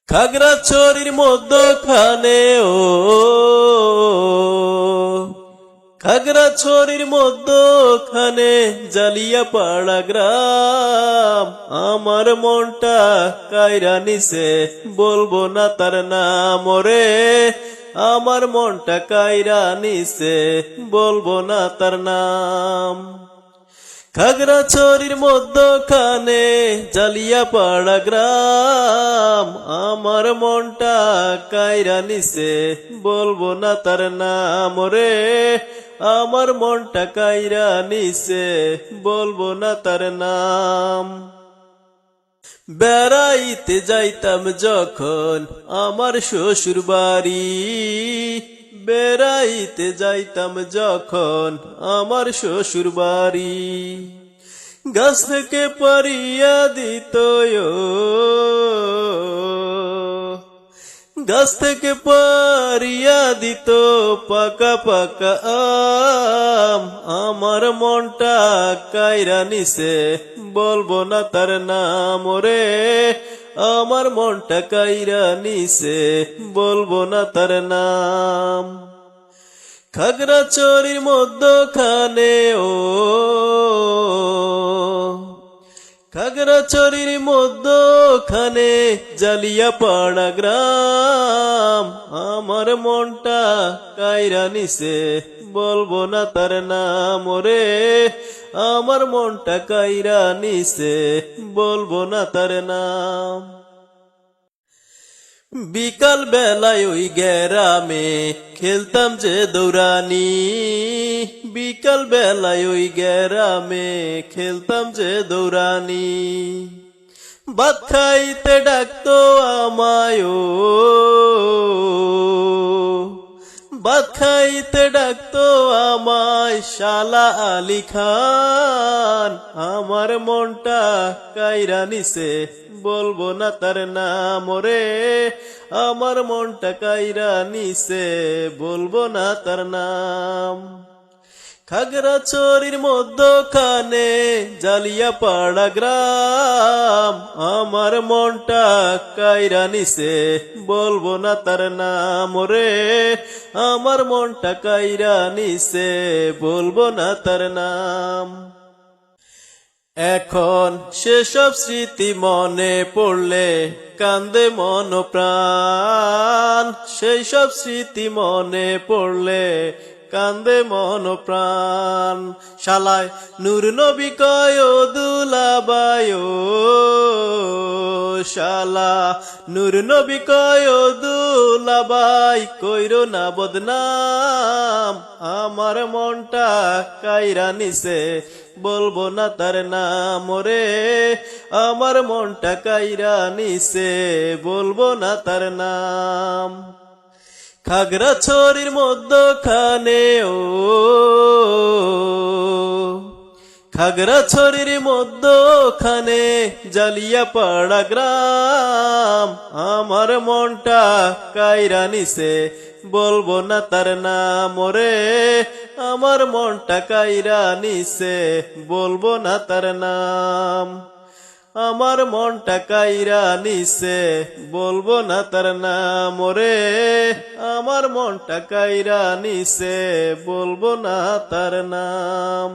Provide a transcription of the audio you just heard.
খাগড়াছড়ির মধ্যখানে খাগড়াছড়ির মধ্যখানে জালিয়াপাড়া গ্রাম। আমার মনটা কাইরা নিছে, বলবো না তার নাম রে। আমার মনটা কাইরা নিছে, বলবো না তার নাম। খাগড়াছড়ির মধ্যখানে জালিয়াপাড়া গ্রাম। আমার মনটা কাইরা নিছে, বলবো না তার নাম রে। আমার মনটা কাইরা নিছে, বলবো না তার নাম। বেড়াইতে যাইতাম যখন আমার শ্বশুর বাড়ি, বেড়াইতে যাইতাম যখন আমার শ্বশুর বাড়ি। গাছ থেকে পারিয়া দিত, গাছ থেকে পারিয়া দিত পাকা পাকা আম। আমার মনটা কাইরা নিছে, বলবো না তার নাম রে। আমার মনটা কাইরা নিছে, বলবো না তার নাম। খাগড়াছড়ির মধ্যখানে খাগড়াছড়ির মধ্যখানে জালিয়াপাড়া গ্রাম। আমার মনটা কাইরা নিছে, বলবো না তার নাম রে। আমার মনটা কাইরা নিছে, বলবো না তার নাম। বিকাল বেলায় ওই গ্রামে খেলতাম যে দৌড়ানি, বিকাল বেলায় ওই গ্রামে খেলতাম যে দৌড়ানি। ভাত খাইতে ডাকতো আমায়, ভাত খাইতে ডাকতো আমায় শালা আলী খান। আমার মনটা কাইরা নিছে, বলবো না তার নাম রে। আমার মনটা কাইরা নিছে, বলবো না তার নাম। খাগড়াছড়ির মধ্যখানে জালিয়াপাড়া গ্রাম। আমার মনটা কাইরা নিছে, বলবো না তার নাম রে। আমার মনটা কাইরা নিছে, বলবো না তার নাম। এখন সেসব স্মৃতি মনে পড়লে কান্দে মন প্রাণ। সেই সব স্মৃতি মনে পড়লে কান্দে মন প্রাণ। শালায় নূর নবী কয় দুলাবায়, শালা নূর নবী কয় দুলাবাই, কইরো না বদনাম। আমার মনটা কাইরা নিছে, বলবো না তার নাম রে। আমার মনটা কাইরা নিছে, বলবো না তার নাম। খাগড়াছড়ির মধ্যখানে খাগড়াছড়ির মধ্যখানে জালিয়াপাড়া গ্রাম। আমার মনটা কাইরা নিছে, বলবো না তার নাম রে। আমার মনটা কাইরা নিছে, বলবো না তার নাম। আমার মনটা কাইরা নিছে, বলবো না তার নাম রে। আমার মনটা কাইরা নিছে, বলবো না তার নাম।